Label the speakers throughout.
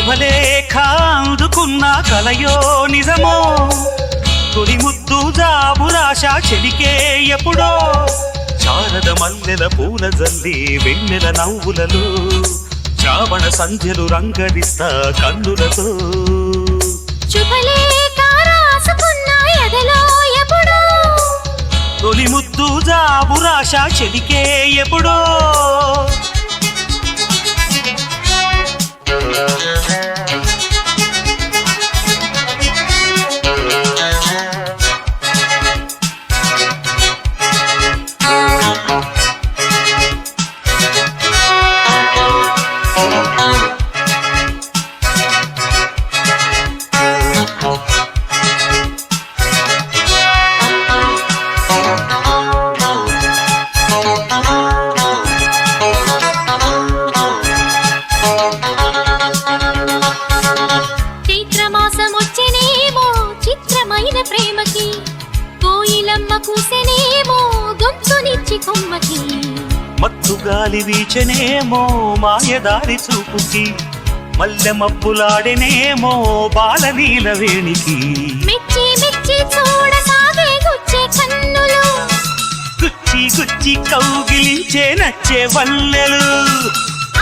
Speaker 1: శుభలేఖ అందుకున్న కలయో నిజమో తొలి ముద్దు జాబురాశ చెలికే ఎప్పుడో శారద మల్లెల పూల జల్లి వెన్నెల నవ్వులలో శ్రావణ సంధ్యలు రంగరిస్తా కన్నులతో
Speaker 2: శుభలేఖ రాసుకున్న ఎదలో ఎప్పుడో
Speaker 1: తొలి ముద్దు జాబురాశ చెలికే ఎప్పుడో
Speaker 2: ప్రేమకి కోయిలమ్మ కూసెనేమో గొంతునిచ్చి కొమ్మకి
Speaker 1: మత్తు గాలి వీచనేమో మాయదారి చూపుకి మల్లె మబ్బులాడెనేమో బాలనీల వేణికి
Speaker 2: మెచ్చి మెచ్చి చూడసాగే గుచ్చే కన్నులు
Speaker 1: గుచ్చి గుచ్చి కౌగిలించే నచ్చే వల్లెలు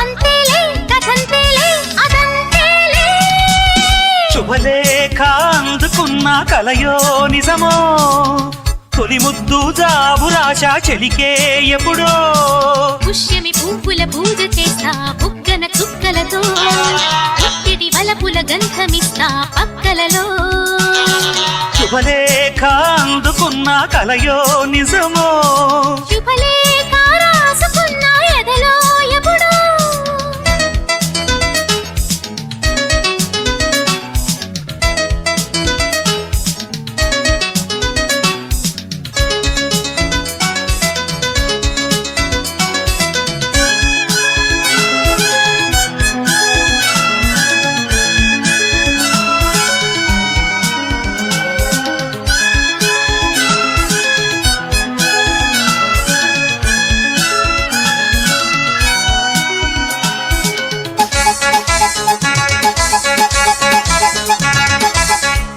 Speaker 2: అంతేలే కథంతేలే అదంతేలే
Speaker 1: శుభలేఖ అందుకున్న కలయో నిజమో తొలి ముద్దు జాబురాశ చెలికే ఎప్పుడో
Speaker 2: పుష్యమి పువ్వుల పూజ చేస్తా బుగ్గన చుక్కలతో పుట్టిడి వలపుల గంధమిస్తా పక్కలలో
Speaker 1: శుభలేఖ అందుకున్న కలయో నిజమో
Speaker 2: శుభలేఖ రాసుకున్న ఎదలో ఎప్పుడో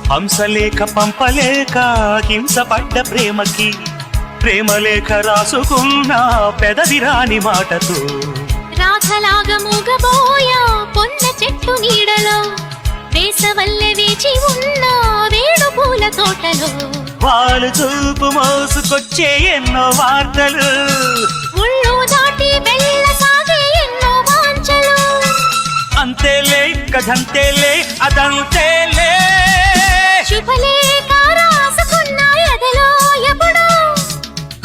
Speaker 1: హంసలేఖ పంపలేక హింసపడ్డ ప్రేమకి ప్రేమలేఖ రాసుకున్న పెదవిరాని మాటతో
Speaker 2: రాధలాగా మూగబోయా పొన్న చెట్టు నీడలో వేసవల్లె వేచి ఉన్న వేడు పూల తోటలో
Speaker 1: వాళ్ళు చూపు మోసుకొచ్చే ఎన్నో వార్తలు
Speaker 2: ముళ్ళు దాటి వెళ్ళసాగే ఎన్నో వాంఛలు
Speaker 1: అంతేలే కథంతేలే అదంతేలే
Speaker 2: శుభలేఖ రాసుకున్న ఎదలో ఎప్పుడో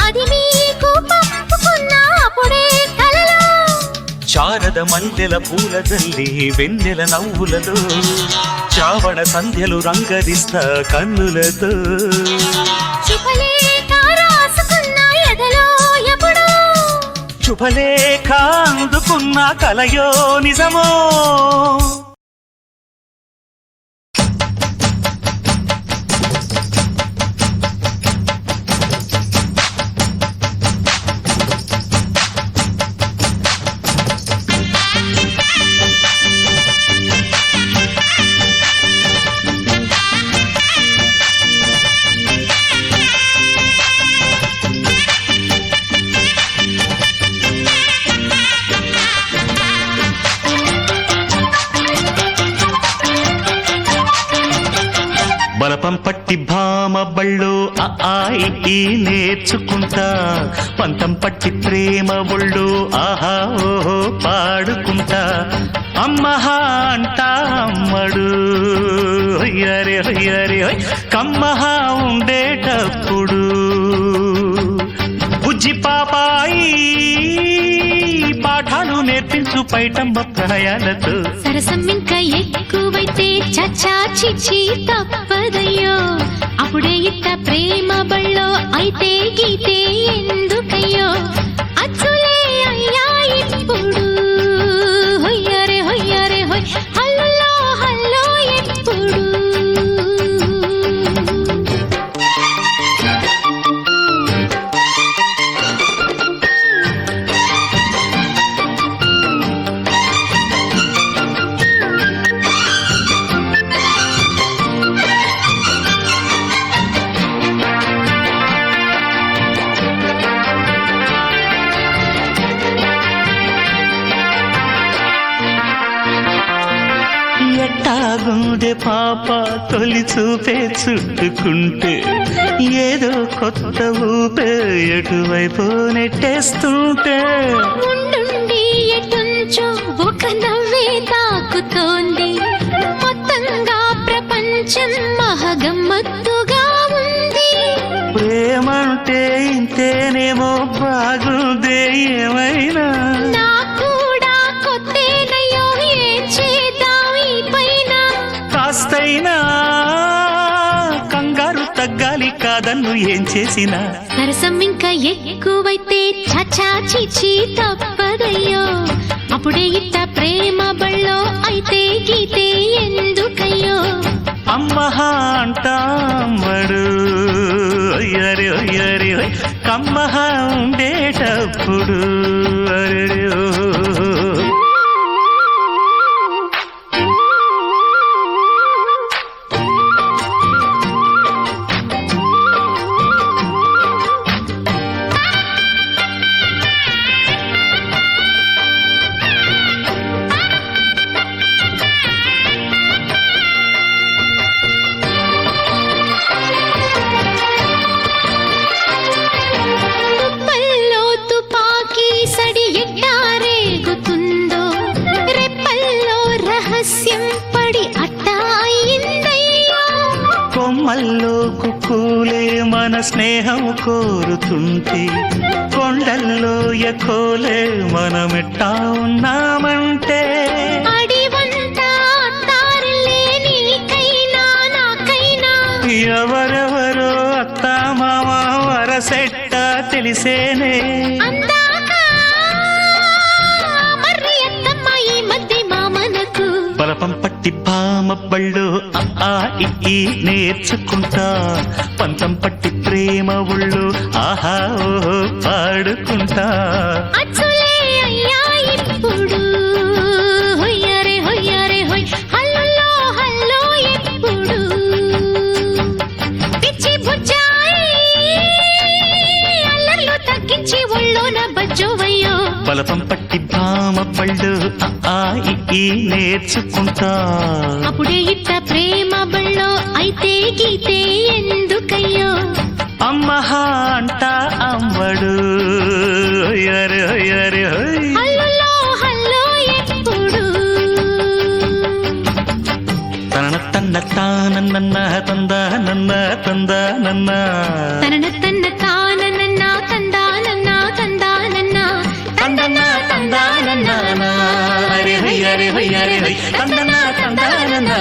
Speaker 2: అది మీకు పంపుకున్న అప్పుడే కలలో
Speaker 1: శారద మల్లెల పూల జల్లి వెన్నెల నవ్వులలో శ్రావణ సంధ్యలు రంగరిస్తా కన్నులతో
Speaker 2: శుభలేఖ రాసుకున్న ఎదలో ఎప్పుడో
Speaker 1: శుభలేఖ అందుకున్న కలయో నిజమో బలపం పట్టి భామ బళ్ళు ఆయి నేర్చుకుంటా పంతం పట్టి ప్రేమ ఒళ్ళు ఆహా ఓహో పాడుకుంటా అమ్మహా అంటా అమ్మడు హొయ్యరే హొయ్యరే కమ్మహా ఉండేటప్పుడు బుజ్జి పాపాయి పాఠాలు నేర్పించు పైటమ్మ ప్రణయాలతో
Speaker 2: సరసం ఇంకా ఎక్కువైతే చచ్చా చిచ్చి తప్పదయ్యో అప్పుడే ఇట్ట ప్రేమ బళ్ళో అయితే గీతే ఎందుకయ్యో అచ్చులే అయ్యా ఇప్పుడు హొయ్యరే హొయ్యరే హొయ్ హల్లో హల్లో ఎప్పుడు
Speaker 1: ఎట్టాగుండే పాప తొలి చూపే చుట్టుకుంటే ఏదో కొత్త ఊపే ఎటువైపు నెట్టేస్తుంటే
Speaker 2: ఉండుండి ఎటుంచో ఒక నవ్వే తాకుతోంది మొత్తంగా ప్రపంచం మహగమ్మత్తుగా ఉంది
Speaker 1: ప్రేమంటే ఇంతేనేమో బాగుందే ఏమైనా
Speaker 2: నా కూడా కొత్తేనయ్యో ఏం చేద్దాం ఈ పైన
Speaker 1: కాస్తైనా కంగారు తగ్గాలి కాదన్ను ఏం చేసినా
Speaker 2: సరసం ఇంకా ఎక్కువైతే చచా చిచి తప్పదయ్యో అప్పుడే ఇట్ట ప్రేమ బళ్ళో అయితే గీతే ఎందుకయ్యో
Speaker 1: అమ్మహా అంటామడు అయ్యరే అయ్యరే కమ్మహా ఉండేటప్పుడు అరే
Speaker 2: తుప్పల్లో తుపాకీ సడి ఎట్టా రేగుతుందో రెప్పల్లో రహస్యం పడి అట్టా అయిందయ్యో
Speaker 1: కొమ్మల్లో కుక్కూలే మన స్నేహం కోరుతుంటే కొండల్లో ఎకోలే మనమెట్టా ఉన్నామంటే
Speaker 2: అడివంతా తారలే నీకైనా నాకైనా
Speaker 1: ఎవరెవరో అత్త మామ వరసెట్ట తెలిసేనే
Speaker 2: అందాక మర్రి అత్తమ్మ ఈ మధ్య మామనకు
Speaker 1: బలపం పట్టి భామ బళ్ళు ఆ ఈ నేర్చుకుంటా పంతం పట్టి ప్రేమ ఒళ్ళు ఆహా ఓహో పాడుకుంటా
Speaker 2: అచ్చులే అయ్యా ఇప్పుడు హొయ్యరే హొయ్యరే హొయ్ హల్లుల్లో హల్లో ఎప్పుడు పిచ్చి బుజ్జాయి అల్లర్లు తగ్గించి ఒళ్ళోన బజ్జోవయ్యో
Speaker 1: బలపం పట్టి భామ బళ్ళు ఆ ఈ నేర్చుకుంటా
Speaker 2: అప్పుడే ఇట్ట ప్రేమ బళ్ళో అయితే గీతే ఎందుకయ్యో
Speaker 1: అమ్మహా అంట అమ్మడు అయ్యరే అయ్యరే
Speaker 2: హల్లుల్లో హల్లో ఎప్పుడు
Speaker 1: తన తన్న తానన్న తంద నన్న తంద నన్న
Speaker 2: తనన తన్న తానన్న తందానన్న తందానన్న
Speaker 1: తందన తందానన్న హరి హరి హరి హరి హరి తందన తందానన్న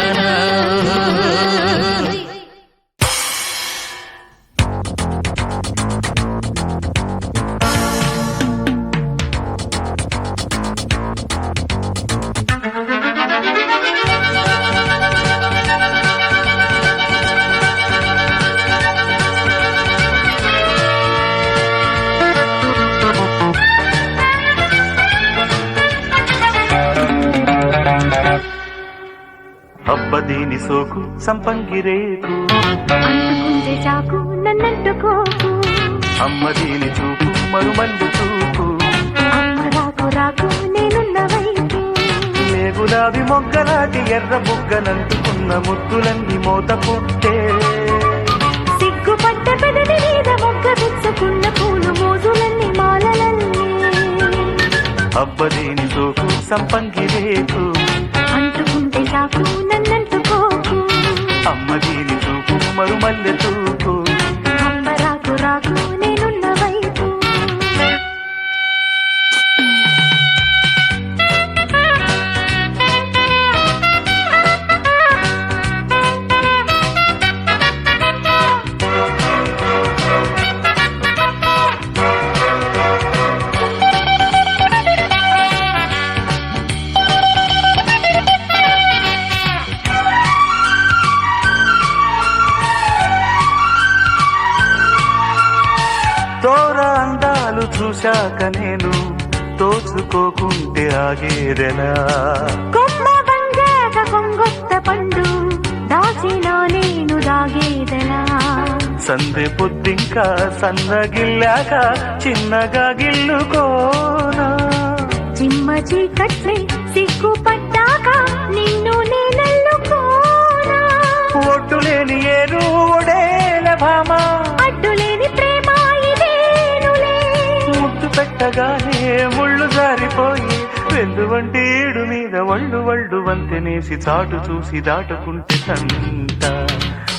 Speaker 1: అబ్బదీని సోకు సంపంగి రేకు
Speaker 2: అంటుకుంటే చాకు నన్నంటుకోకు
Speaker 1: అమ్మదీని చూపు మరుమల్లు చూపు
Speaker 2: అమ్మ రాకు రాకు నేనున్న వైపు
Speaker 1: నే గులాబీ మొగ్గలాటి ఎర్ర బుగ్గనంటుకున్న ముద్దులన్నీ మోత పుట్టే
Speaker 2: సిగ్గుపడ్డ పెదవి మీద మొగ్గ విచ్చుకున్న పూలు మోజులన్నీ మాలలన్నీ
Speaker 1: అబ్బదీని సోకు సంపంగి రేకు
Speaker 2: అంటుకుంటే చాకు నన్నంటుకోకు
Speaker 1: అమ్మదీని చూపు మరుమల్లె చూపు
Speaker 2: అమ్మ రాకు రాకు నేనున్న వైపు
Speaker 1: తోర అందాలు చూశాక నేను తోచుకోకుంటే ఆగేదెలా
Speaker 2: కొమ్మ వంగాక కొంగొత్త పండు దాచినా నేను దాగేదలా
Speaker 1: సందె పొద్దింకా సన్నగిల్లాక చిన్నగా గిల్లుకోనా
Speaker 2: చిమ్మ చీకట్లే సిగ్గుపడ్డాక నిన్ను నేను
Speaker 1: ముట్టగానే ముళ్ళు జారిపోయి వెన్నువంటి ఏడు మీద వళ్ళు వంతెనేసి చాటు చూసి దాటుకుంటే తంట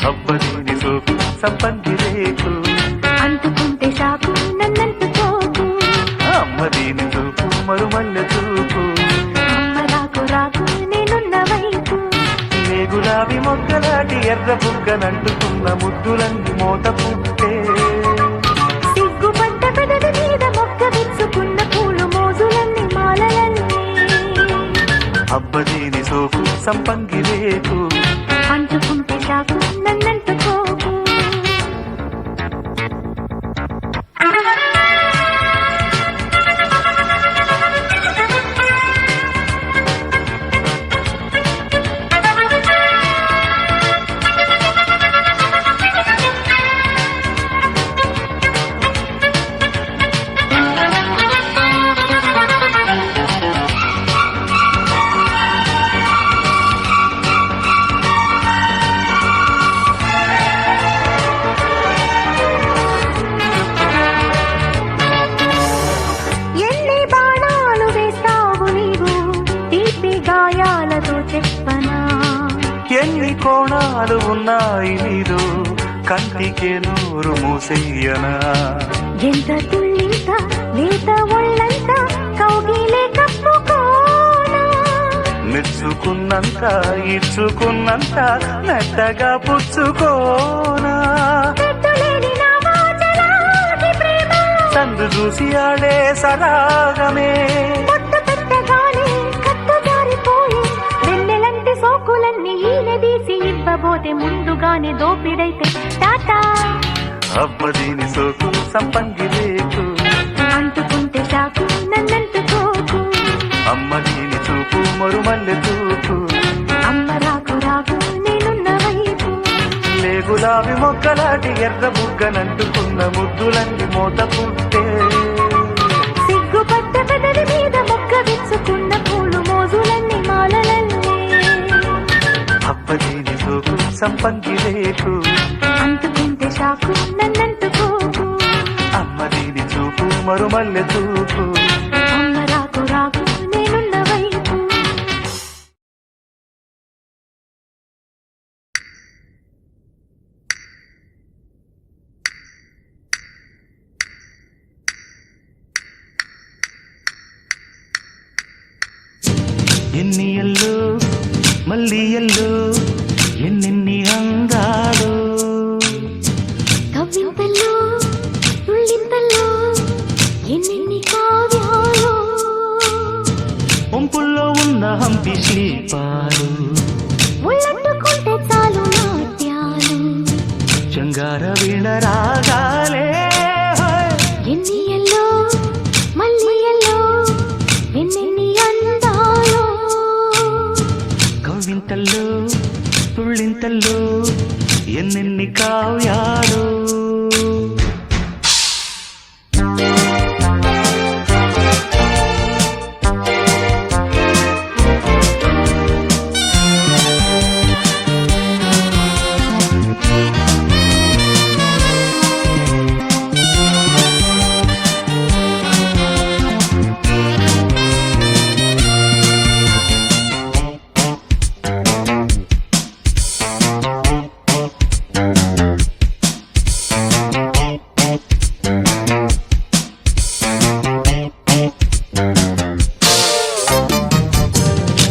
Speaker 1: అబ్బదీని సోకు సంపంగి రేకు
Speaker 2: అంటుకుంటే షాకు నన్నంటుకోకు
Speaker 1: అమ్మదీని చూపు మరుమల్లె చూపు
Speaker 2: అమ్మ రాకు రాకు నేనున్న వైపు
Speaker 1: నే గులాబీ మొగ్గలాంటి ఎర్ర బుగ్గనంటుకున్న ముద్దులన్నీ మోత పుట్టే
Speaker 2: సిగ్గుపడ్డ పెదవి మీద మొక్క విచ్చుకున్న పూలు మోజులన్నీ మాలలన్నీ
Speaker 1: అబ్బదీని సోకు సంపంగి రేకు
Speaker 2: అంటుకుంటే షాకు నన్నంటుకోకు చెప్పనా
Speaker 1: ఎన్ని కోణాలు ఉన్నాయి నీరు కంటికే నూరు మూసెయ్యనా
Speaker 2: ఎంత తుళ్ళింత లేత ఒళ్ళంత కౌగిలే కప్పుకోనా
Speaker 1: మెచ్చుకున్నంత ఇచ్చుకున్నంత మెత్తగా పుచ్చుకోనా
Speaker 2: పెట్టులేని నా వాచలాగి ప్రేమ
Speaker 1: సందు చూసి ఆడే సరాగమే
Speaker 2: పొట్టు పెట్టగానే కట్టు జారిపోయి వెన్నెలంటి సోకులన్నీ ఈనదీసి ఇవ్వబోతే ముందుగానే దోపిడైతే టాటా
Speaker 1: అబ్బదీని సోకు సంపంగి రేకు
Speaker 2: అంటుకుంటే షాకు నన్నంటుకోకు
Speaker 1: అమ్మ దీని చూపు మరుమల్లె చూపు
Speaker 2: అమ్మ రాకు రాకు నేనున్న వైపు
Speaker 1: లే గులాబీ మొక్కలాంటి ఎర్ర బుగ్గనంటుకున్న ముద్దులన్నీ మోత పుట్టే
Speaker 2: సిగ్గుపడ్డ పెదవి మీద మొక్క విచ్చుకున్న పూలు మోజులన్నీ మాలలన్నీ
Speaker 1: అబ్బదీని సోకు సంపంగి రేకు
Speaker 2: అంటుకుంటే షాకు నన్నంటుకోకు
Speaker 1: అమ్మ దీని చూపు మరుమల్లె చూపు
Speaker 2: అమ్మ రాకు రాకు నేనున్న వైపు
Speaker 1: ఎన్ని ఎల్లో మళ్ళీ ఎల్లో ఎన్నెన్ని అందాలు
Speaker 2: కవ్వింతల్లో తుళ్ళింతల్లో ఎన్నెన్ని కావ్యాలు
Speaker 1: వంపుల్లో ఉన్న హంపి శిల్పాలు
Speaker 2: ఒళ్ళట్టుకుంటే చాలు నాట్యాలు
Speaker 1: చంగార వీణ రాగాలే
Speaker 2: ఎన్ని ఎల్లో మళ్ళీ ఎల్లో ఎన్నెన్ని అందాలు
Speaker 1: కవ్వింతల్లో తుళ్ళింతల్లో ఎన్నెన్ని కావ్యాలు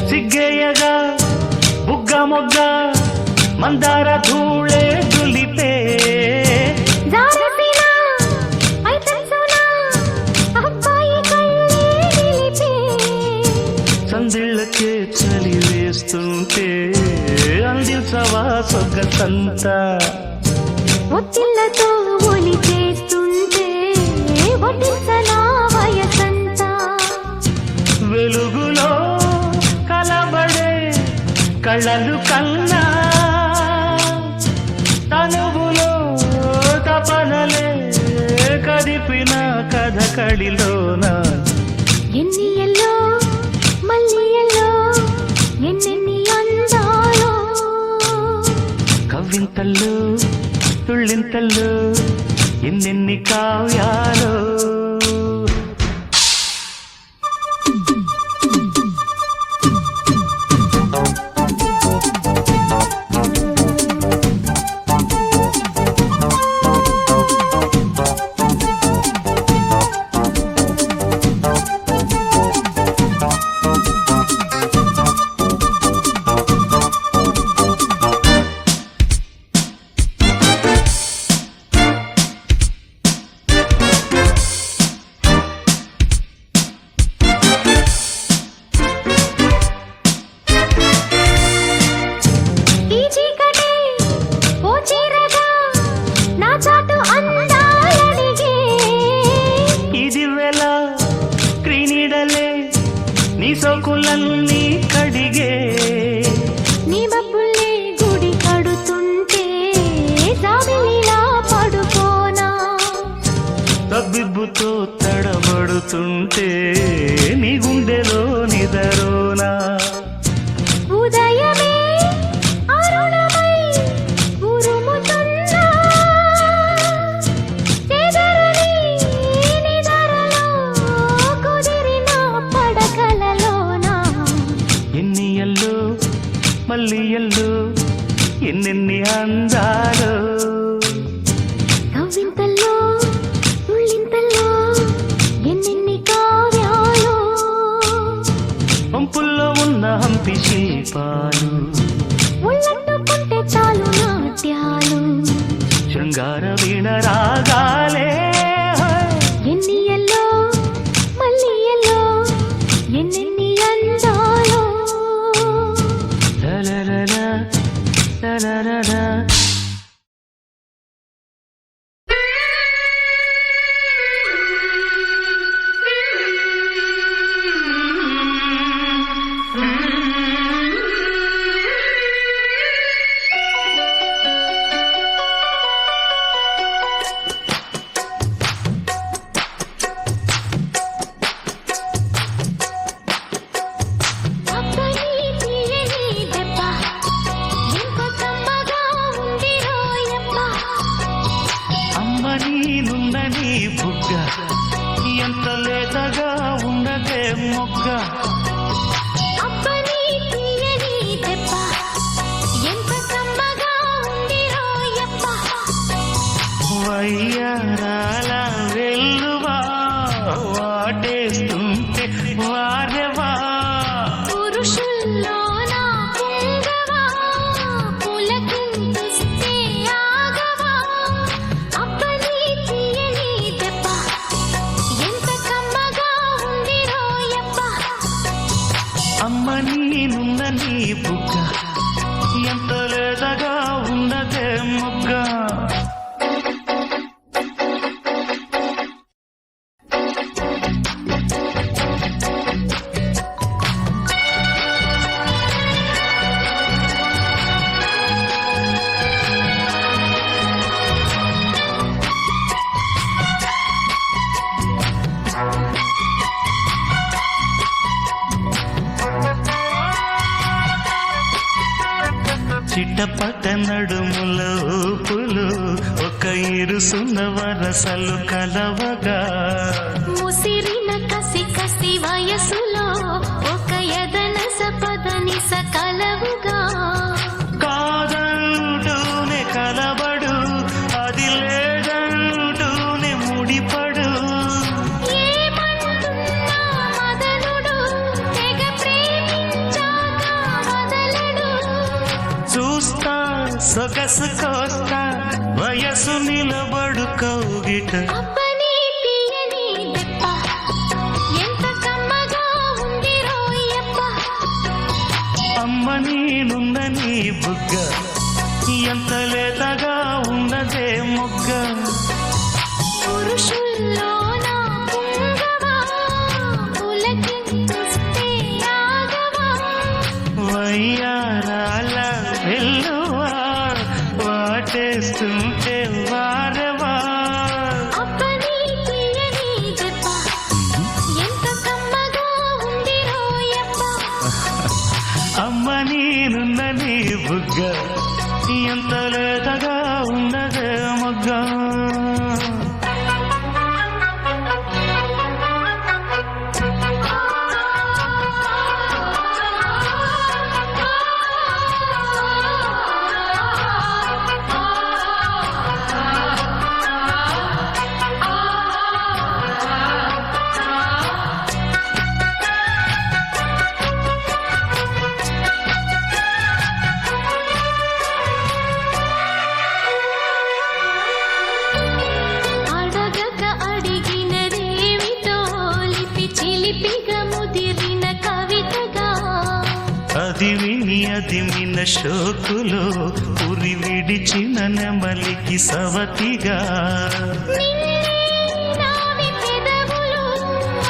Speaker 1: సిగ్గేయగా బుగ్గ మొగ్గ మందార ధూళే దులిపే
Speaker 2: జారసినా ఐతంసునా అబ్బాయి కళ్ళే నిలిపే
Speaker 1: సందిళ్ళకే చలి వేస్తుంటే అందించవా సొగ్గసంత
Speaker 2: ఒత్తిళ్లతో ఒలి చేస్తుంటే వడ్డించనా వయసంతా
Speaker 1: వెలుగులో కలబడే కళ్ళలు కన్నా తనువులో తపనలే కదిపిన కథ కడిలోన
Speaker 2: ఎన్ని ఎల్లో మళ్ళీ ఎల్లో ఎన్నెన్ని అందాలో
Speaker 1: కవ్వింతల్లో తుళ్ళింతల్లో ఎన్నెన్ని కావ్యాలు మల్లియల్లో ఎన్నెన్ని అందాలు
Speaker 2: కవింతల్లో ఉళ్ళింతల్లో ఎన్నెన్ని కావ్యాలు
Speaker 1: పంపుల్లో ఉన్న హంపి శిల్పాలు
Speaker 2: ఉళ్ళంటుకుంటే చాలు నాట్యాలు
Speaker 1: శృంగార వీణ రాగాలే
Speaker 2: ఎన్నియల్లో మల్లియల్లో ఎన్నెన్ని అందాలు
Speaker 1: లలలలా, లలలలా.
Speaker 2: అబ్బని తీయని దెబ్బ ఎంత కమ్మగా ఉంది రోయమ్మ
Speaker 1: అమ్మ నీనుందని బుగ్గ ఎంత లేతగా ఉన్నదే మొగ్గ
Speaker 2: అబ్బని తీయని దెబ్బ ఎంత కమ్మగా ఉంది రోయమ్మ
Speaker 1: వయ్యారాల వెల్లువా వాటేస్తుంటే వారెవా
Speaker 2: పురుషుల్లోన పొంగవా పులకింతుస్తే ఆగవా అబ్బని తీయని దెబ్బ ఎంత కమ్మగా ఉంది రోయమ్మ
Speaker 1: అమ్మ నీనుందని బుగ్గ ఎంత లేతగా ఉన్నదే మొగ్గ చిట్టపట నడుముల ఊపులు ఒక ఇరుసున్న వరసలు కలవగా
Speaker 2: ముసిరిన కసి కసి వయసులో ఒక యదనస పదనిస కలవుగా
Speaker 1: కాదంటూనే కలబడు అది లేదంటూనే ముడిపడు
Speaker 2: ఏమంటున్నా మదనుడు తెగ ప్రేమించాక వదలడు
Speaker 1: చూస్తా సొగసు కోస్తా వయసు నిలబడు కౌగిట
Speaker 2: అబ్బని తీయని దెబ్బ ఎంత కమ్మగా ఉంది రోయప్ప
Speaker 1: అమ్మ నీనుందని బుగ్గ ఎంత లేతగా ఉన్నదే మొగ్గ
Speaker 2: పురుషుల్లోన పొంగవా పులకింతుస్తే ఆగవా
Speaker 1: వయ్యారాల వెల్లువా వాటేస్తుంటే వారవా
Speaker 2: అబ్బని తీయని దెబ్బ ఎంత కమ్మగా ఉంది రోయప్ప
Speaker 1: అమ్మ నీనుందని బుగ్గ ఎంత లేతగా ఉన్నదే మొగ్గ
Speaker 2: అడగక అడిగినదేమిటో లిపి చిలిపిగా ముదిరిన కవితగా
Speaker 1: అది విన శోకులో ఉరి విడిచిన నెమలికి సవతిగా
Speaker 2: నిన్నే నావి పెదవులు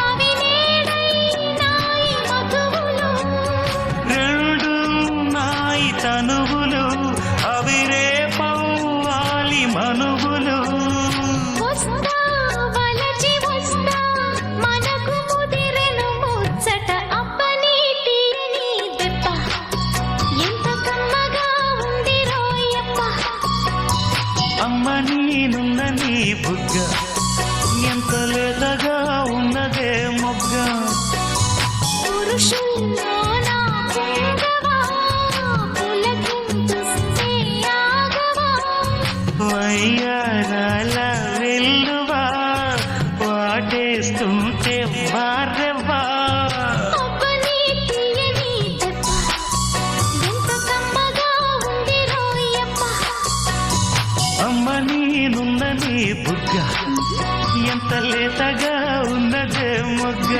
Speaker 2: అవి నేడైనాయి మధువులు
Speaker 1: రెండు నాయి తనువులు అవి రేపవ్వాలి మనువులు
Speaker 2: వస్తా వలచి వస్తా మనకు ముదిరెను ముచ్చట అబ్బని తీయని దెబ్బ ఎంత కమ్మగా ఉంది రోయప్ప
Speaker 1: అమ్మ నీనుందని బుగ్గ ఎంత లేతగా ఉన్నదే మొగ్గ
Speaker 2: పురుషుల్లోన పొంగవా
Speaker 3: వయ్యారాల వెల్లువా వాటేస్తుంటే వారెవ్వా
Speaker 2: అబ్బని తీయని దెబ్బ ఎంత కమ్మగా ఉంది రోయమ్మ
Speaker 3: అమ్మ నేనున్న నీ బుగ్గ ఎంత లేతగా ఉన్నదే మొగ్గ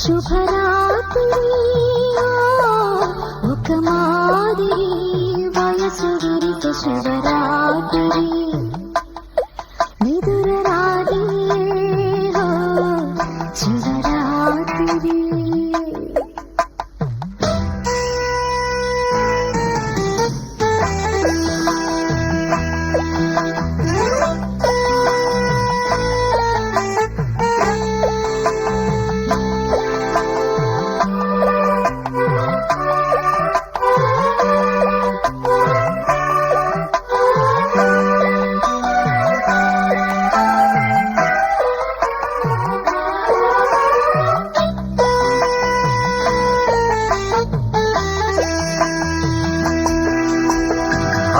Speaker 2: శుభరాత్రి ఒక మాదిరి వయసు విరిత శుభరాత్రి నిదురరాదే శుభరాత్రి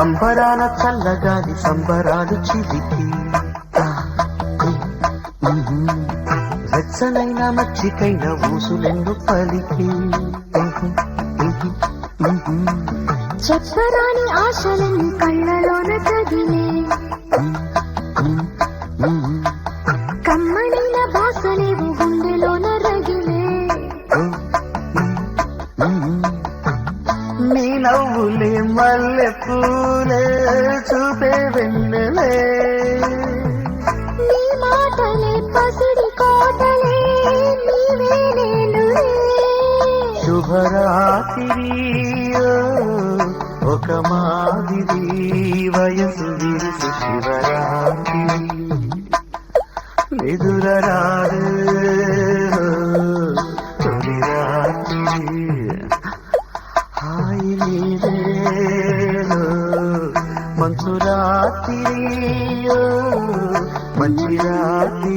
Speaker 1: అంబరాల చల్లగాలి సంబరాలు చిలికి వెచ్చనైన మచ్చికైన ఊసులెందు పలికి
Speaker 2: చెప్పరాని ఆశలన్నీ కళ్ళలోన కదిలే కమ్మనైన భాషలేవు గుండెలోన రగిలే
Speaker 1: నీ నవ్వులే మల్లె పూలే చూపే వెన్నెలే
Speaker 2: నీ మాటలే పసిడి కోటలే నీవే నేనులే
Speaker 1: శుభరాత్రి ఒక మాదిరి వయసు విరిసి శివరాత్రి నిదురరాదు తొలి రాత్రి హాయి నీవేలో మంచు రాత్రి మంచి రాత్రి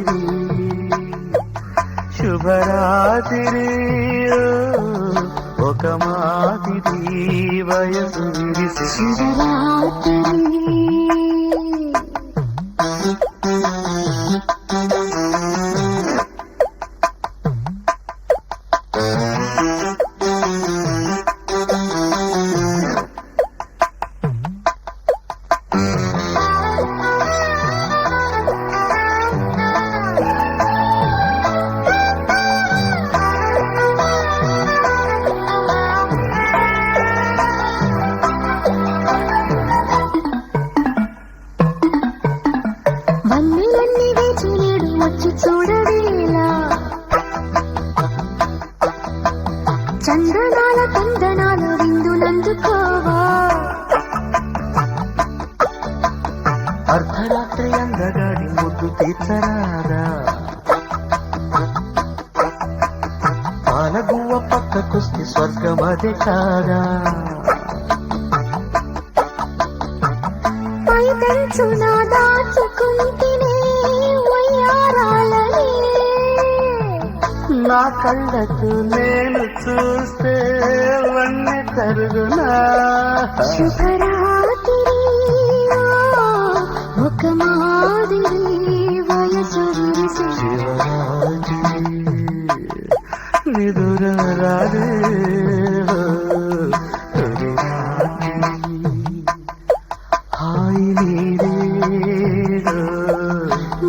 Speaker 1: శుభరాత్రి ఒక మాదిరి వయసు విరిసి
Speaker 2: శుభరాత్రి వన్నెలన్నీ వేచి నేడు వచ్చి చూడవేలా చందనాల తందనాలు విందునందుకోవా
Speaker 1: అర్ధరాత్రి అందగాడి ముద్దు తీర్చరాదా పాలగువ్వ పక్కకొస్తే స్వర్గమదే కాదా
Speaker 2: పై పెంచున దాచుకుంటేనే వయ్యారాలనే
Speaker 1: నా కళ్ళకు నేను చూస్తే వన్నె కరుగునా
Speaker 2: శుభరాత్రి ఒక మాదిరి వయసు విరిసి
Speaker 1: శివరాత్రి నిదురరాదే తొలి రాత్రి హాయి నీవేలో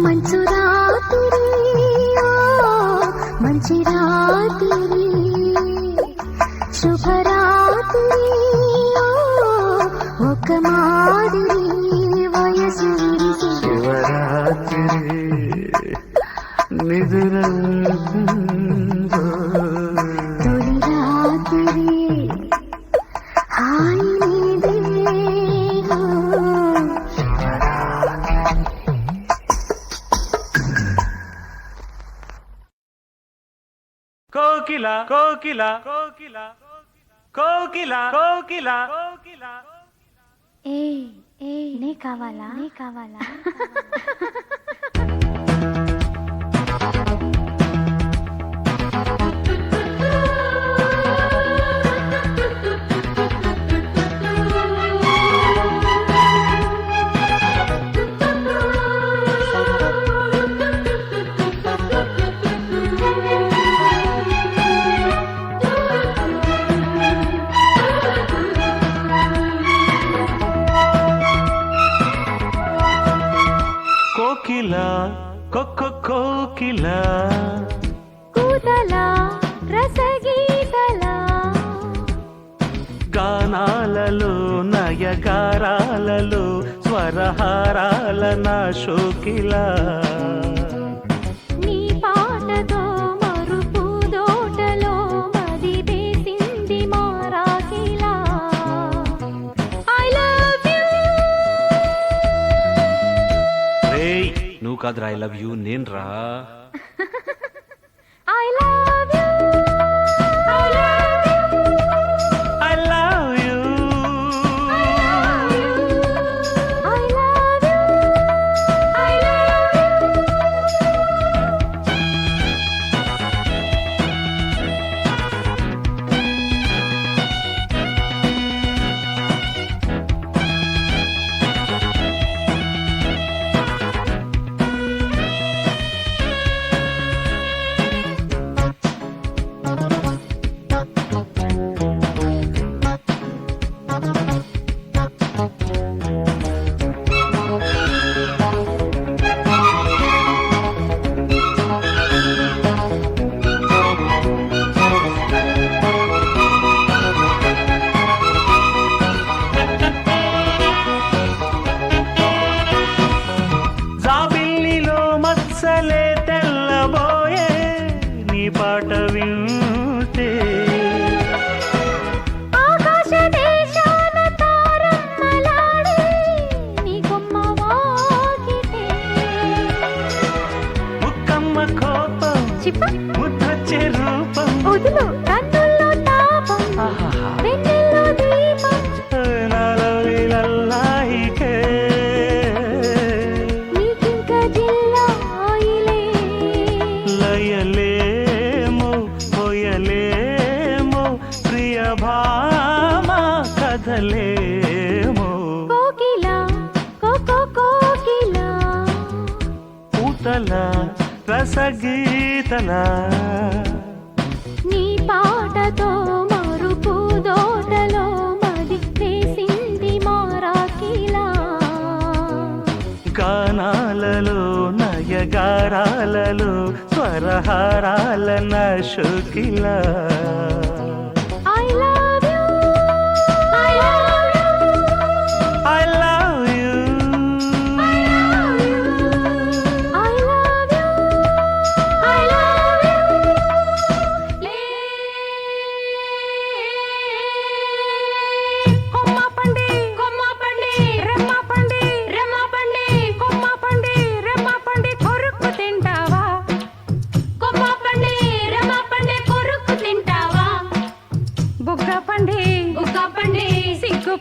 Speaker 2: మంచు రాత్రి మంచి రాత్రి శుభరాత్రి ఒక మాదిరి వయసు విరిసి
Speaker 1: శివరాత్రి నిదురందో
Speaker 2: తొలి రాత్రి హాయి నీదేహో.
Speaker 3: కోకిల కోకిల కోకిల కోకిల కోకిల కోకిల
Speaker 2: ఏ ఏ నీ కావాలా నీ కావాలా
Speaker 3: కోకిల కోకిల
Speaker 2: కూతల రసగీతల
Speaker 3: గానాలలో నయగారాలలో స్వరహారాల నా శోకిల
Speaker 2: నీ పాటతో మరుపు దోటలో మది వేసింది మారాకిలా. ఐ లవ్ యూ
Speaker 3: రేయ్ నువ్వు కాదురా ఐ లవ్ యూ నేను రా
Speaker 2: I love you I love you
Speaker 3: I love you
Speaker 2: I love you I love you.
Speaker 3: జాబిల్లిలో మత్సలే తెల్లబోయే నీ పాట వింటే
Speaker 2: ఆకాశ దేశాన తారమ్మలాడే నీ కొమ్మ వాకిటే.
Speaker 3: ముక్కమ్మ కోపం
Speaker 2: చిప్ప
Speaker 3: ముద్దొచ్చే రూపం
Speaker 2: వదులు కన్నుల్లో తాపం
Speaker 3: ఆహాహా.
Speaker 2: వెన్నెల్లో దీపం
Speaker 3: నాలో వీలల్లాయికే
Speaker 2: నీకింక జిల్లాయిలే.
Speaker 3: లయలేమో పోయలేమో ప్రియ భామ కథలేమో
Speaker 2: కోకిల కోకిల
Speaker 3: పూతల రసగీతల
Speaker 2: నీ పాటతో మరుపు దోటలో మది వేసింది మారాకిలా.
Speaker 3: గానాలలో నయగారాలలో స్వరహారాల నా శోకిల
Speaker 2: I love you I love you
Speaker 3: I love you
Speaker 2: I love you I love you I love you. కొమ్మ పండి రెమ్మ పండి కొమ్మ పండి రెమ్మ పండి కొరుక్కు తింటావా. కొమ్మ పండి రెమ్మ పండి కొరుక్కు తింటావా. బుగ్గ పండి సిగ్గు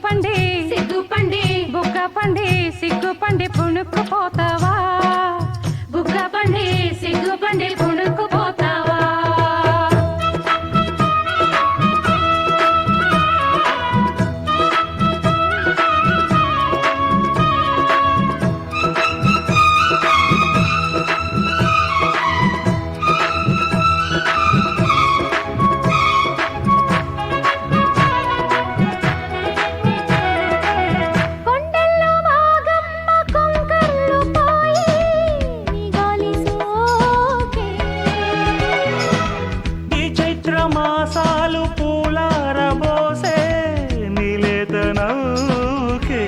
Speaker 2: పండి బుగ్గ పండి సిగ్గు పండి పుణుక్కు పోతావా. బుగ్గ పండి సిగ్గు పండి పుణుక్కు పోతావా. కొండల్లో వాగమ్మ కొంకర్లు పోయి నీ గాలి సోకే.
Speaker 3: ఈ చైత్ర మాసాలు పూలారబోసే నీలేత నౌకే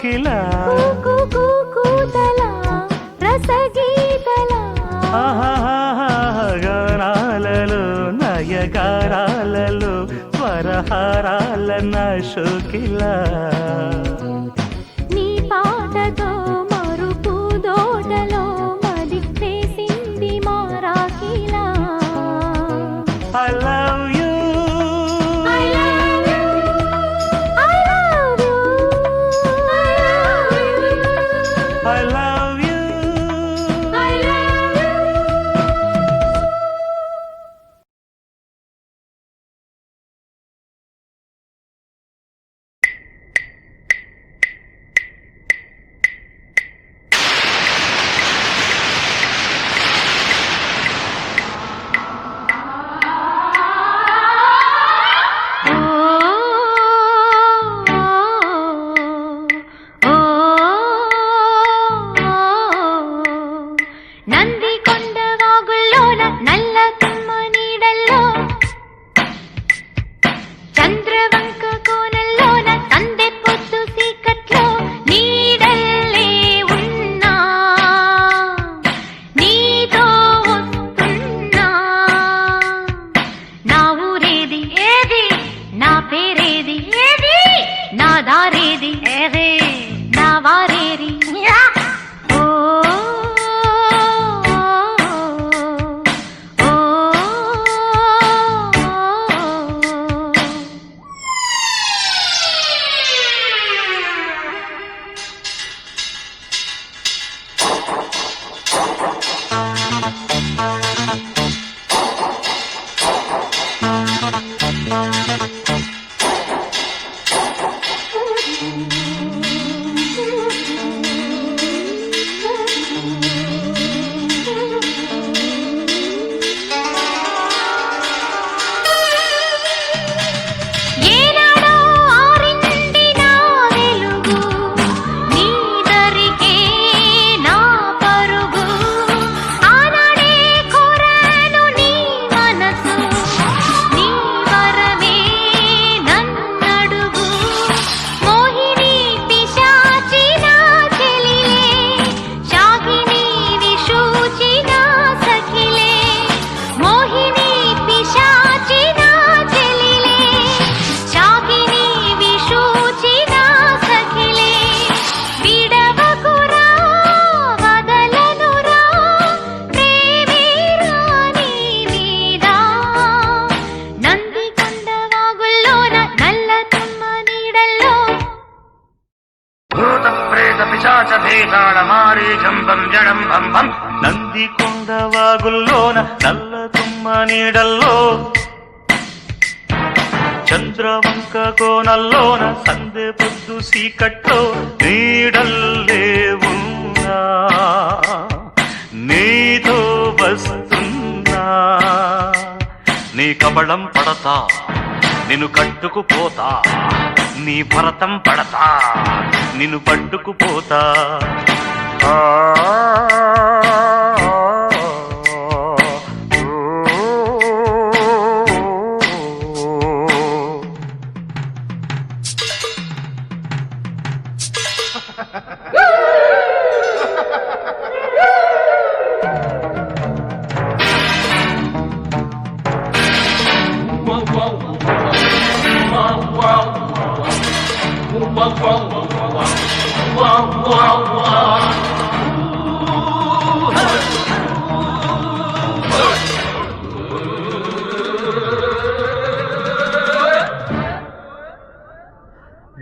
Speaker 1: కోకిల
Speaker 2: కూతల రసగీతల
Speaker 1: గానాలలో నయగారాలలో స్వరహారాల నా షోకిల
Speaker 2: నీ పాటతో మరుపు దోటలో మది వేసింది మారాకిలా
Speaker 1: I love you
Speaker 2: I love you I love you
Speaker 1: I love you
Speaker 2: I love you Nandi కొండ వాగుల్లోన నల్ల తుమ్మ నీడల్లో చంద్రవంక కోనల్లోన సందె పొద్దు సీకట్లో నీడల్లే ఉన్నా నీతో వస్తున్నా నా ఊరేది ఏది నా పేరేది ఏది నా దారేది ఏది నా వారేది ఓ ఏనాడో ఆరిండిన వెలుగు నీదరికే నా పరుగు ఆనాడే కోరాను నీ మనసు నీ వరమే నన్నడుగు మోహిని పిశాచి నా చెలిలే శాగిని విశూచి నా సఖిలే మోహిని పిశాచి నా చెలిలే శాగిని విశూచి నా సఖిలే విడవకురా వదలనురా ప్రేమేరా నీ మీద నంది కొండ వాగుల్లోన నల్ల తుమ్మ నీడల్లో
Speaker 4: భూత ప్రేత పిశాచ భేతాళ మారీచం బం జడం బం బం
Speaker 1: నందికొండ వాగుల్లోన నల్ల తుమ్మ నీడల్లో చంద్రవంక కోనల్లోన సందె పొద్దు సీకట్లో నీడల్లే ఉన్నా నీతో వస్తున్నా నీ కబళం పడతా నిన్ను కట్టుకుపోతా నీ భరతం పడతా నిన్ను పట్టుకుపోతా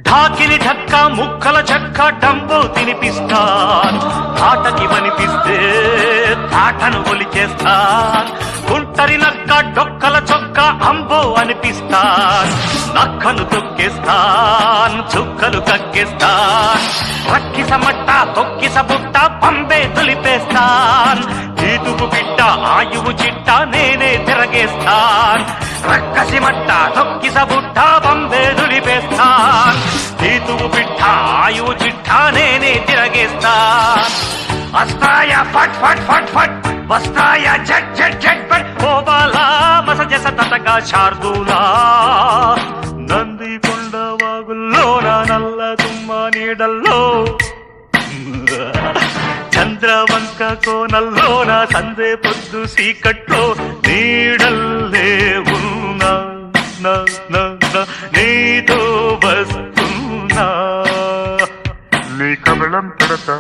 Speaker 1: ఢాకిని ఢక్క ముక్కల చెక్క డంబో తినిపిస్తాన్ తాటకి వనిపిస్తే తాటను ఒలిచేస్తాన్ గుంటరి నక్క డొక్కల చొక్క అంబో అనిపిస్తాన్ నక్కను తొక్కేస్తాన్ చుక్కలు కక్కేస్తాన్ రక్కిస మట్ట తొక్కిస బుట్ట పంబే తులిపేస్తాన్ జీతుకు బిడ్డ ఆయువు చిట్ట నేనే తిరగేస్తాన్ రక్కసి మట్ట తొక్కిస బుట్ట పంబే తులిపేస్తాన్ జీతుకు బిడ్డ ఆయువు చిట్ట నేనే తిరగేస్తాన్ వస్తాయా ఫట్ ఫట్ ఫట్ ఫట్ వస్తాయా జట్ జట్ జట్ ఫట్ ఓ బాలా మసజస తటక శార్దూలా నందికొండ వాగుల్లోన నల్ల తుమ్మ నీడల్లో చంద్రవంక కోనల్లో నా సందే పొద్దు సీకట్లో నీడల్లే ఉన్నా నీతో వస్తున్నా నీ కబళం పెడతా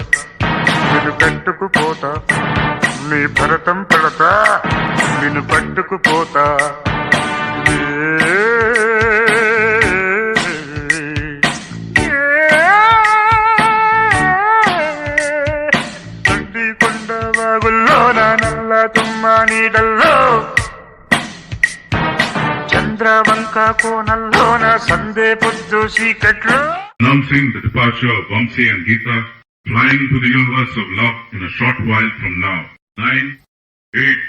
Speaker 1: నిన్ను పెట్టుకుపోతా నీ భరతం పెడతా నిన్ను పట్టుకుపోతా కొండ వాగుల్లో నా నల్ల తుమ్మ నీడల్లో చంద్రవంక కోనల్లో నా సందే పొద్దు చీకట్లో.
Speaker 5: Announcing the departure of Vamsi and Geeta, flying to the universe of love in a short while from now. 9, 8,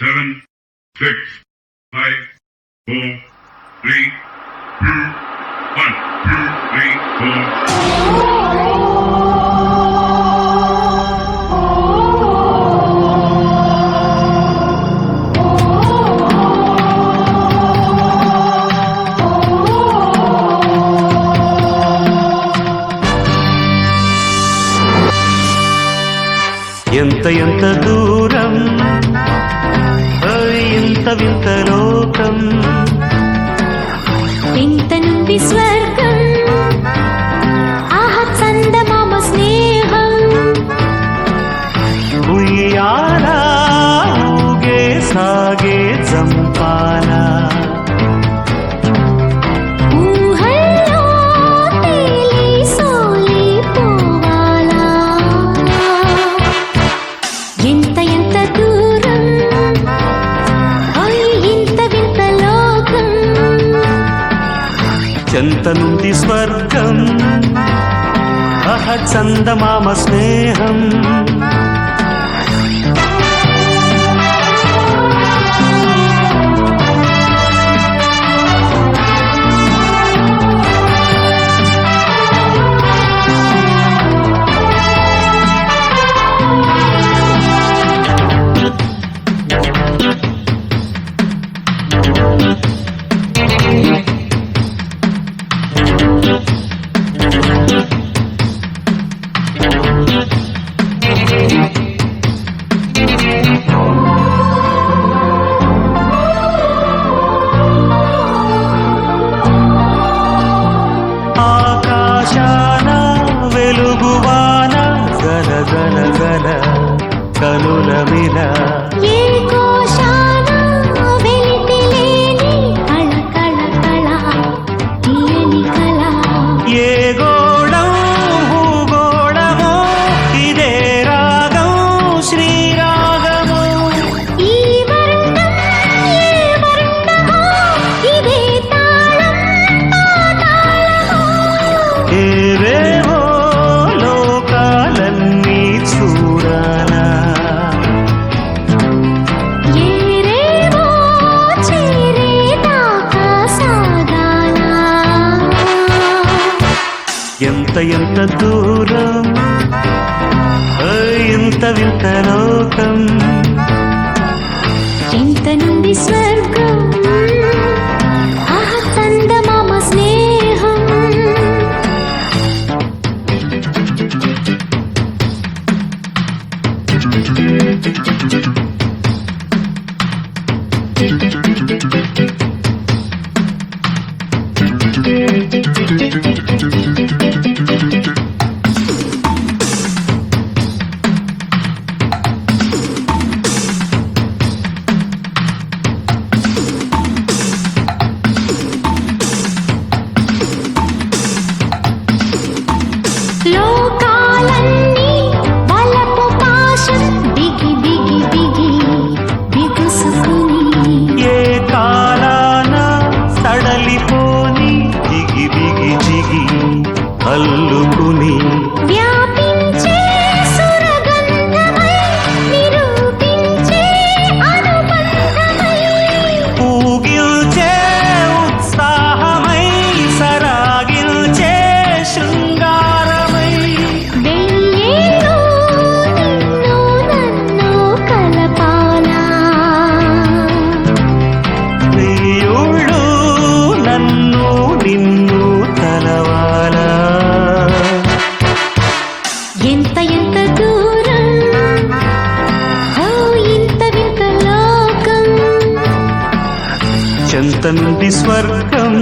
Speaker 5: 7, 6, 5, 4, 3, 2, 1, 2, 3, 4.
Speaker 3: ఎంత దూరం ఇంత వింత లోకం
Speaker 2: వింత నుండి స్వర్గం ఆహా చందమామ స్నేహం
Speaker 3: ఉయ్యాలా ఊగే సాగే జంపాలా
Speaker 2: ఊహల్లో తేలి సోలి పోవాలా ఎంత దూరం ఇంత వింత లోకం
Speaker 3: చెంత నుండి స్వర్గం అహ చందమామ స్నేహం ఆకాశాన వెలుగువాన గల గల గల కనుల మిల
Speaker 2: ఏ కోశాన వెలితిలేని కళ కళ కళ తీయని కళ
Speaker 3: ఏ గోళం భూగోళమో ఇదే రాగం శ్రీరాగము
Speaker 2: ఈ వర్ణం ఏ వర్ణమో ఇదే తాళం తాళమో
Speaker 3: ఏవేవో లోకాలన్నీ చూడాలా
Speaker 2: ఏరేవో చేరేదాకా సాగాలా
Speaker 3: ఎంత దూరం ఇంత వింత లోకం
Speaker 2: ఇంత నుండి స్వర్గం ఆహా చందమామ స్నేహం లోకాలన్నీ వలపు పాశం బిగి బిగి బిగి బిగుసుకుని
Speaker 3: ఏ కాలాన సడలిపోని దిగి బిగి జిగి
Speaker 1: స్వర్గం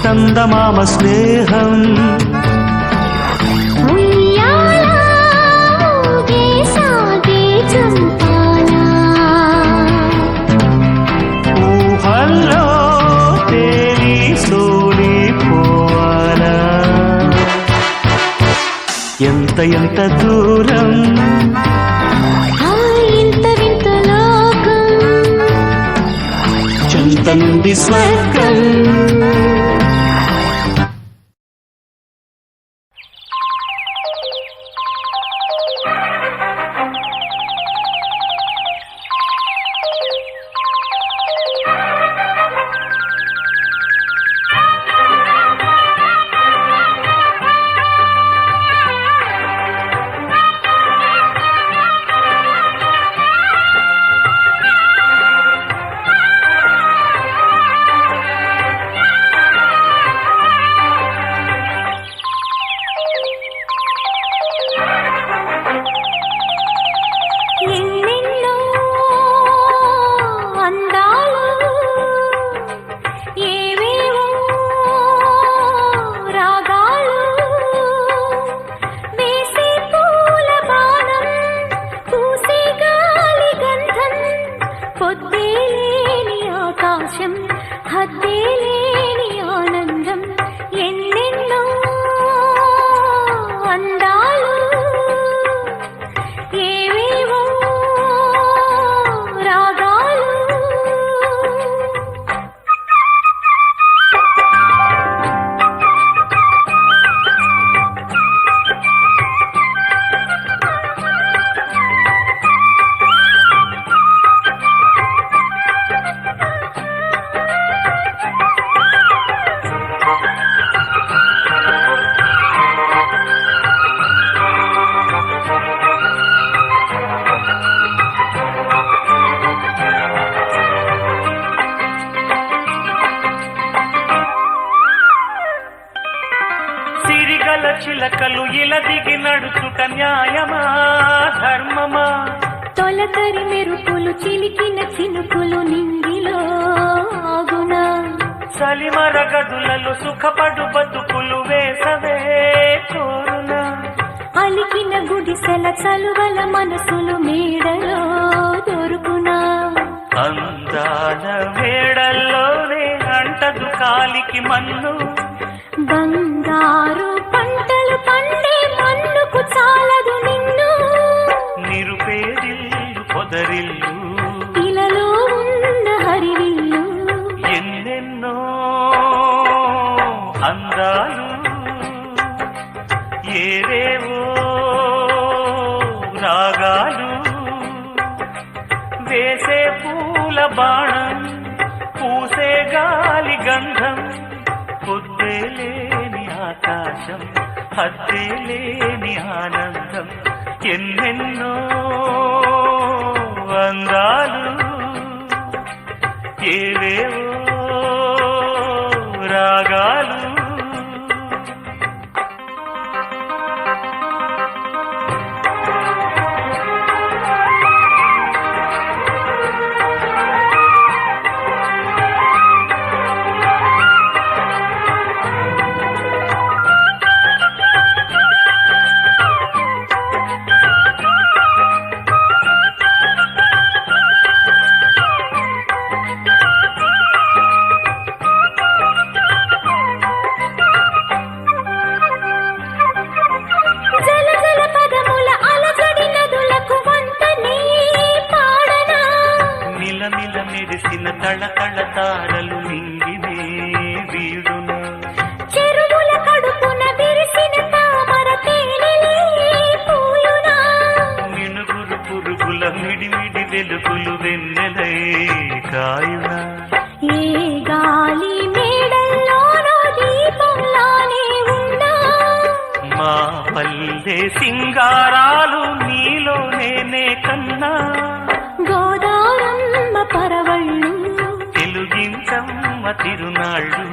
Speaker 1: చందమామ స్నేహం
Speaker 2: ఉయ్యాల ఊగే సాగే చంపాలా
Speaker 1: ఊహల్లో తేలి సోలిపోవాలా ఎంత ఎంత దూరం
Speaker 2: ఆ ఇంత వింత లోకం
Speaker 1: చెంత నుండి స్వర్గం
Speaker 2: ఎన్నెన్నో అందాలు ఏవేవో రాగాలు వేసే పూల బాణం పూసే గాలి గంధం పొద్దే లేని ఆకాశం హద్దే లేని ఆనందం ఎన్నెన్నో అందాలు ఏవేవో రాగాలు
Speaker 1: సిరిగల చిలకలు ఇలా దిగి నడుచుట న్యాయమా ధర్మమా
Speaker 2: తొలకరి మెరుపులు చిలికిన చినుకులు నింగిలో ఆగునా
Speaker 1: చలిమర గదులలో సుఖపడు బతుకులు వేసవే కోరునా
Speaker 2: అలికిన గుడిసెల చలువల మనసులు మేడలో దొరుకునా
Speaker 1: అందాల వేడల్లోనే అంటదు కాలికి మన్ను
Speaker 2: బంగారు పంటలు పండే మన్నుకు చాలదు నిన్ను
Speaker 1: నిరుపేదిల్లు పొదరిల్లు
Speaker 2: ఇలలో ఉన్న హరివిల్లు
Speaker 1: ఎన్నెన్నో అందాలు ఏవేవో రాగాలు వేసే పూల బాణం పూసే గాలి గంధం పొద్దే లేని ఆకాశం హద్దే లేని ఆనందం ఎన్నెన్నో అందాలు ఏవేవో రాగాలు
Speaker 2: జలజల పదముల అలజడి నదులకు వంతనే పాడనా
Speaker 1: మిలమిల మెరిసిన తళతళ తారలు నింగినే వీడునా
Speaker 2: చెరువుల కడుపున విరిసిన తామర తేనెలే పూయునా
Speaker 1: మినుగురు పురుగుల మిడిమిడి వెలుగులు వెన్నెలై కాయునా
Speaker 2: ఏ గాలి మేడల్లోనో దీపంలానే ఉన్నా
Speaker 1: మా పల్లె సింగారాలు నీలో నేనే కన్నా
Speaker 2: గోదారమ్మ పరవళ్ళు
Speaker 1: తెలుగించమ్మ తిరునాళ్ళు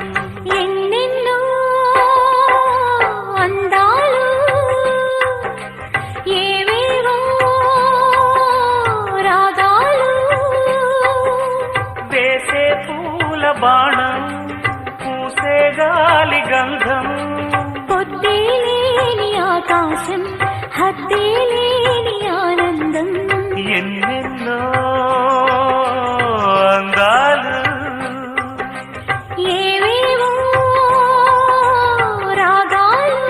Speaker 2: ఎన్నెన్నో అందాలు ఏవేవో రాగాలు
Speaker 1: వేసే పూల బాణం పూసే గాలి గంధం
Speaker 2: పొద్దే లేని ఆకాశం హద్దే లేని ఆనందం
Speaker 1: ఎన్నెన్నో అందాలు
Speaker 2: ఏవేవో రాగాలు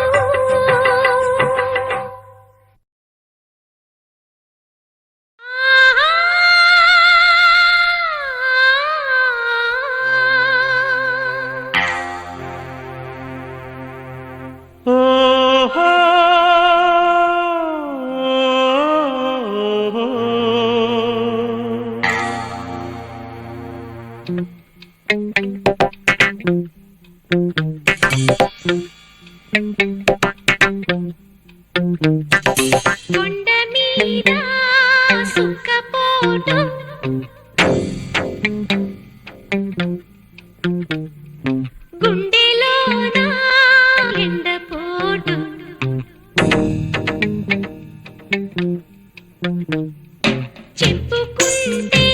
Speaker 1: ఓహో
Speaker 2: కొండ మీద సుక్కపోటు గుండెలోన ఎండపోటు చెప్పుకుంటే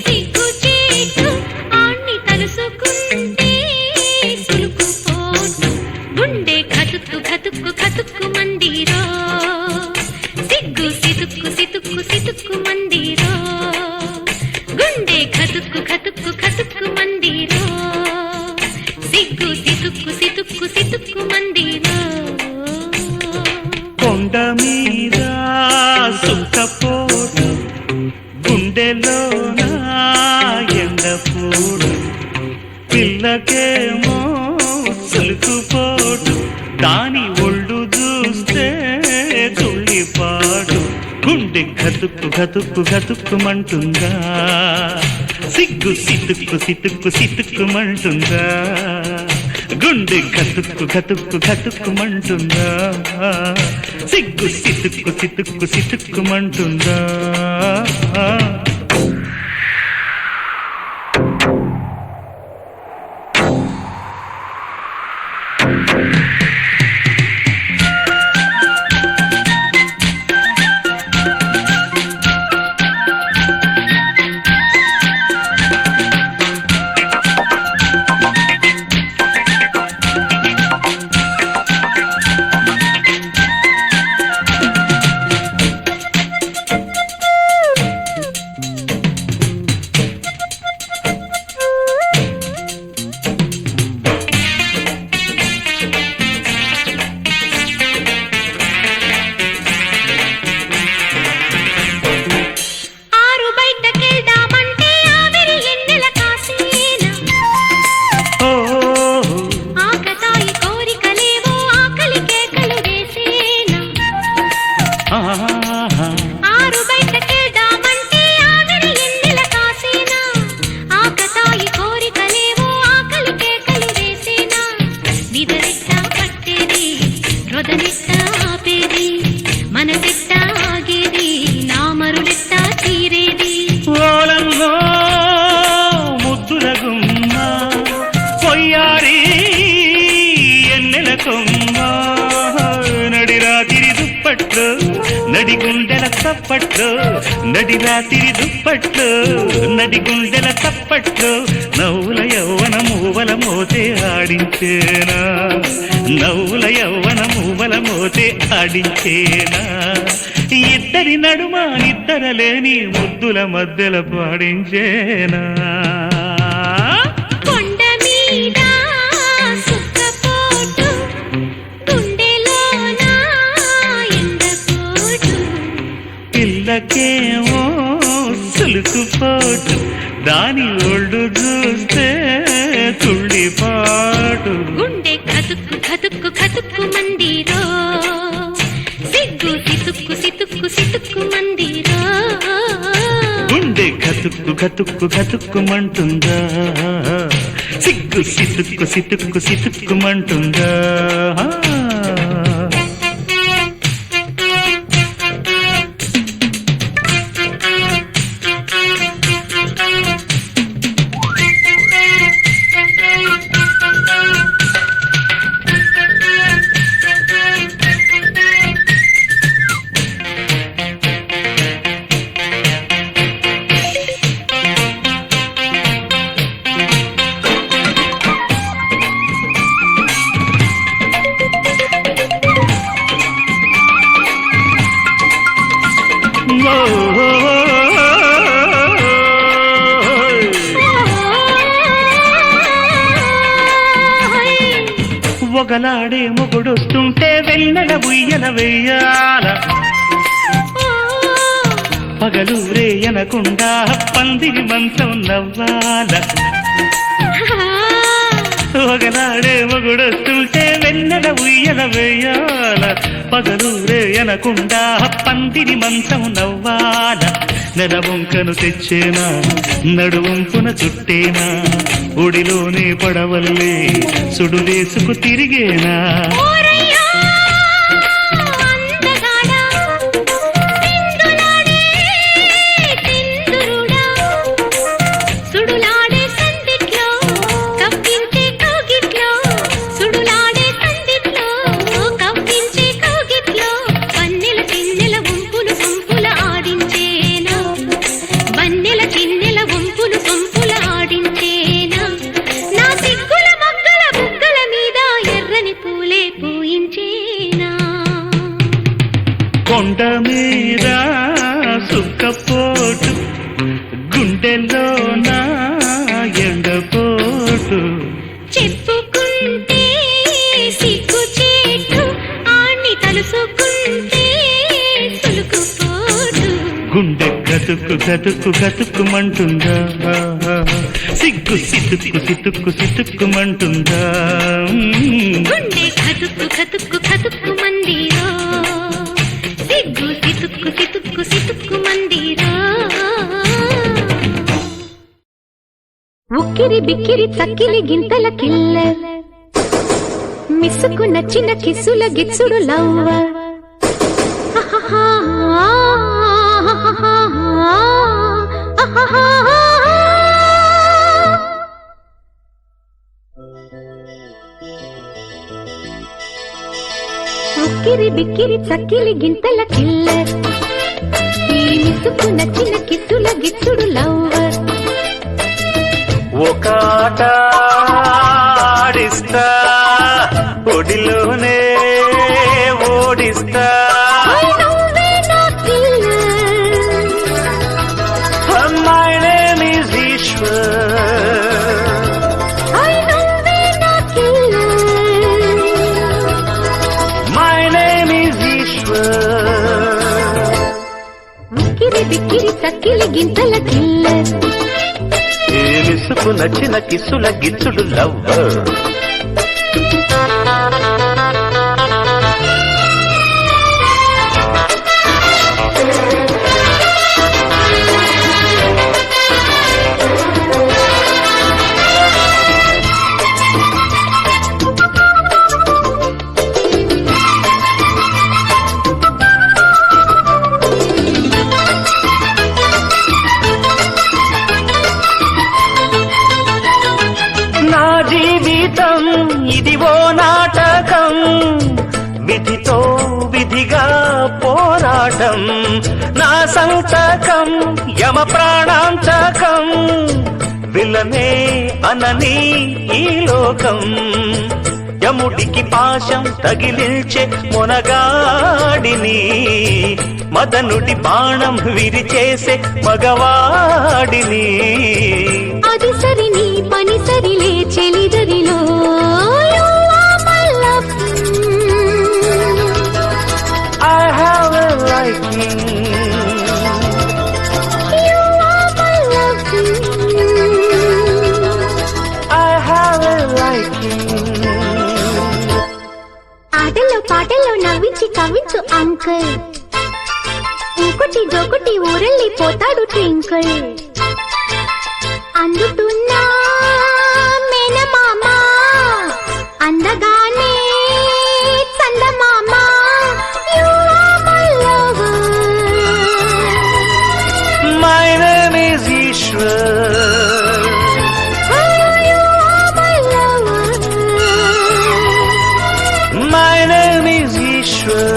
Speaker 2: సిగ్గుచేటు ఆణ్ణి తలుసుకుంటే సులుకుపోటు గుండె కతుక్కు కతుక్కు కతుక్కు మందిరో సిగ్గు సితుక్కు సితుక్కు సితుక్కు మందిరో గుండె కతుక్కు కతుక్కు కతుక్కు మందిరో సిగ్గు సితుక్కు సితుక్కు సితుక్కు మందిరో
Speaker 1: కొండ మీద సుఖపోటు గుండెలోన ఎండపోటు పిల్లకేమో సులుకుపోటు దాని ఒళ్ళు చూస్తే తుళ్ళిపాడు గుండె గతుక్కు గతుక్కు గతుక్కుమంటుందా సిగ్గు సితుక్కు సితుక్కు సితుక్కుమంటుందా గుండె గతుక్కు గతుక్కు గతుక్కుమంటుందా సిగ్గు సితుక్కు సితుక్కు సితుక్కుమంటుందా
Speaker 2: ఆరు బయటకెళ్దామంటే ఆవిరి ఎన్నెల కాసేనా
Speaker 1: ఓ
Speaker 2: ఆకతాయి కోరికలేవో ఆకలి కేకలు వేసేనా
Speaker 1: ఆహా
Speaker 2: ఆరు బయటకెళ్దామంటే ఆవిరి ఎన్నెల కాసేనా ఆకతాయి కోరికలేవో ఆకలి కేకలు వేసేనా నిదరెట్టా పట్టేది రొదనెట్టా ఆపేది మనసెట్టా ఆగేది నామరులెట్టా తీరేది
Speaker 1: ఓలంలో ముద్దుల గుమ్మ పొయ్యారి ఎన్నెల కొమ్మ నడిరాతిరి దుప్పట్లు నడిగుండెల తప్పట్లు నడిరాతిరి దుప్పట్లు నడిగుండెల తప్పట్లు నవ్వుల యవ్వన మూవల మోతే ఆడించేనా నవ్వుల యవ్వన మూవల మోతే ఆడించేనా ఇద్దరి నడుమ నిద్దరలేని ముద్దుల మధ్యల పాడించేనా
Speaker 2: కొండ మీద సుక్కపోటు గుండెలోన ఎండపోటు
Speaker 1: పిల్లకేమో సులుకుపోటు దాని ఒళ్ళు చూస్తే తుళ్ళిపాటు
Speaker 2: గుండె కతుక్కు కతుక్కు కతుక్కు మందిరో సిగ్గు సితుక్కు సితుక్కు సితుక్కు మందిరో
Speaker 1: గుండె గతుక్కు గతుక్కు గతుక్కుమంటుందా సిగ్గు సితుక్కు సితుక్కు సితుక్కుమంటుందా
Speaker 3: ఒకలాడే మొగుడొస్తుంటే వెన్నెల ఉయ్యల వెయ్యాల పగలూరే అనకుండా పందిరి మంచం నవ్వాల ఒకలాడే మొగుడొస్తుంటే వెన్నెల ఉయ్యల వేయాల పగలూరే అనకుండా పందిరి మంచం నవ్వాల నెలవంకను తెచ్చేనా నడువంపున చుట్టేనా ఒడిలోనే పడవల్లే సుడులేసుకు తిరిగేనా కొండ మీద సుక్కపోటు గుండెల్లోన ఎండపోటు
Speaker 2: చెప్పుకుంటే సిగ్గు చేటు ఆణ్ణి తలుసుకుంటే సులుకుపోటు
Speaker 3: గుండె గతుక్కు గతుక్కు గతుక్కుమంటుందా సిగ్గు సితుక్కు సితుక్కు సితుక్కుమంటుందా
Speaker 2: గుండె కతుక్కు కతుక్కు కతుక్కు మందిరో సిగ్గు సితుక్కు సితుక్కు సితుక్కు మందిరో ఉక్కిరి బిక్కిరి చక్కిలి గింతల కిల్లర్ మిస్సుకు నచ్చిన కిస్సుల గిచ్చుడు లవ్వర్ ఉక్కిరి బిక్కిరి చక్కిలి గింతల కిల్లర్ ఈ మిస్సుకు నచ్చిన కిస్సుల గిచ్చుడు లవ్వర్
Speaker 1: ఒక ఆట ఆడిస్తా ఒడిలోనే ఓడిస్తా My name is My name is
Speaker 2: ఉక్కిరి బిక్కిరి చక్కిలి గింతల కిల్లర్
Speaker 1: ఏ మిస్సుకు నచ్చిన కిస్సుల గిచ్చుడు లవ్వర్ జీవితం ఇదివో నాటకం విధితో విధిగా పోరాటం నా సంతకం యమ ప్రాణాంతకం విలనే అనని ఈ లోకం యముడికి పాశం తగిలించే మొనగాడిని మదనుడి బాణం విరిచేసే మగవాడిని
Speaker 2: అది సరి నీ పని సరిలే చెలిదరిలో
Speaker 1: I have a liking I have a liking
Speaker 2: ఆటల్లో పాటల్లో నవ్వించి కవ్వించు అంకుల్ ఇంకొటి జోకుటి ఊరెళ్ళిపోతాడు ట్వింకిల్ అందుతున్నా మేనమామ అందగానే చందమామ You are my lover.
Speaker 1: My name is Ishwar
Speaker 2: Oh, you are my lover.
Speaker 1: My name is Ishwar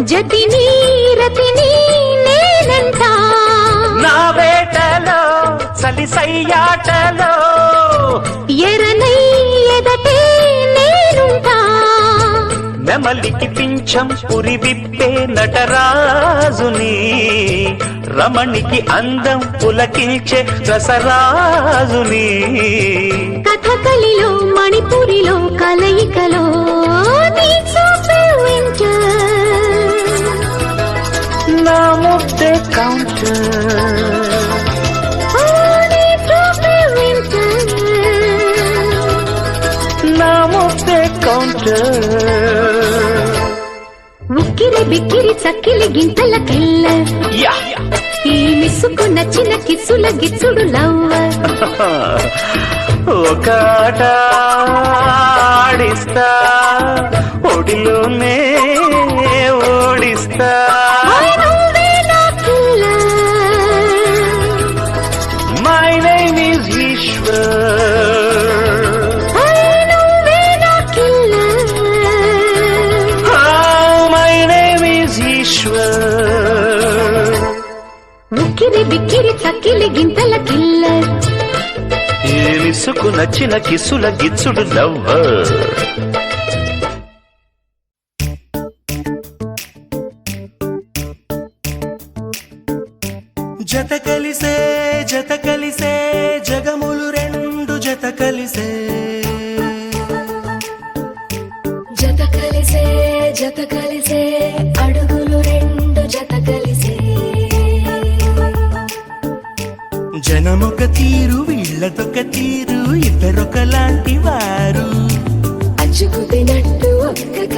Speaker 2: జతిని రతిని నేనంట
Speaker 1: నా వేటలో సలిసయ్యాటలో
Speaker 2: ఎరనై ఎదటే నేనుంటా
Speaker 1: నెమలికి పింఛం పురి విప్పే నటరాజుని రమణికి అందం పులకించే రసరాజుని
Speaker 2: కథకళిలో మణిపురిలో కలయికలో నీ చూపే వింటర్
Speaker 1: నా ముద్దే కౌంటర్
Speaker 2: ఓ నీ చూపే వింటర్
Speaker 1: నా ముద్దే కౌంటర్
Speaker 2: ఉక్కిరి బిక్కిరి చక్కిలి గింతల కిల్లర్
Speaker 1: యా
Speaker 2: ఈ మిస్సుకు నచ్చిన కిస్సుల గిచ్చుడు లవ్వర్
Speaker 1: ఒక ఆట ఆడిస్తా ఒడిలోనే ఓడిస్తా
Speaker 2: నువ్వే నా killer
Speaker 1: my name is Eshwar
Speaker 2: నువ్వే నా killer
Speaker 1: my name is Eshwar
Speaker 2: ఉక్కిరి బిక్కిరి చక్కిలి గింతల కిల్లర్
Speaker 1: ఏ మిస్సుకు నచ్చిన కిస్సుల గిచ్చుడు లవ్వర్
Speaker 6: జత కలిసే జగములు రెండు జత కలిసే
Speaker 7: జత కలిసే అడుగులు రెండు జత కలిసే
Speaker 6: జనమొక తీరు వీళ్ళదొక తీరు ఇద్దరొకలాంటి వారు
Speaker 7: అచ్చుకు తినట్టు ఒక్క